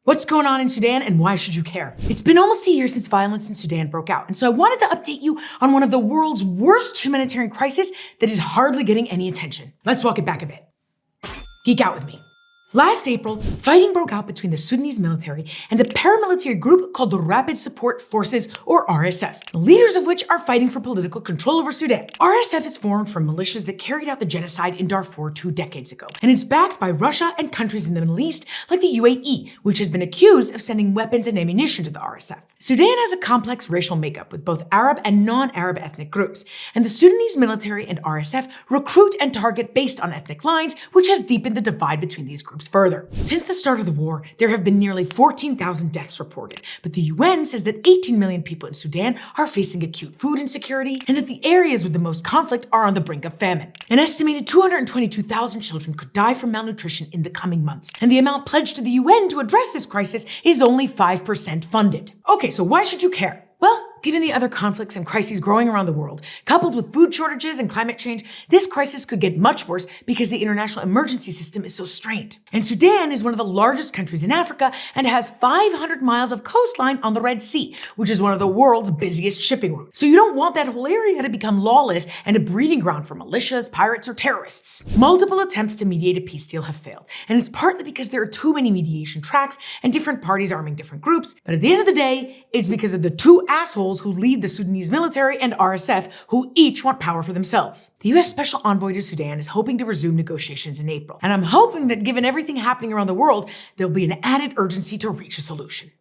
What's going on in Sudan and why should you care? It's been almost a year since violence in Sudan broke out, and so I wanted to update you on one of the world's worst humanitarian crises that is hardly getting any attention. Let's walk it back a bit. Geek out with me. Last April, fighting broke out between the Sudanese military and a paramilitary group called the Rapid Support Forces, or RSF, the leaders of which are fighting for political control over Sudan. RSF is formed from militias that carried out the genocide in Darfur 2 decades ago, and it's backed by Russia and countries in the Middle East like the UAE, which has been accused of sending weapons and ammunition to the RSF. Sudan has a complex racial makeup with both Arab and non-Arab ethnic groups, and the Sudanese military and RSF recruit and target based on ethnic lines, which has deepened the divide between these groups further. Since the start of the war, there have been nearly 14,000 deaths reported, but the UN says that 18 million people in Sudan are facing acute food insecurity and that the areas with the most conflict are on the brink of famine. An estimated 222,000 children could die from malnutrition in the coming months, and the amount pledged to the UN to address this crisis is only 5% funded. Okay, so why should you care? Well, given the other conflicts and crises growing around the world, coupled with food shortages and climate change, this crisis could get much worse because the international emergency system is so strained. And Sudan is one of the largest countries in Africa and has 500 miles of coastline on the Red Sea, which is one of the world's busiest shipping routes. So you don't want that whole area to become lawless and a breeding ground for militias, pirates, or terrorists. Multiple attempts to mediate a peace deal have failed, and it's partly because there are too many mediation tracks and different parties arming different groups, but at the end of the day, it's because of the two assholes who lead the Sudanese military and RSF, who each want power for themselves. The US Special Envoy to Sudan is hoping to resume negotiations in April, and I'm hoping that given everything happening around the world, there'll be an added urgency to reach a solution.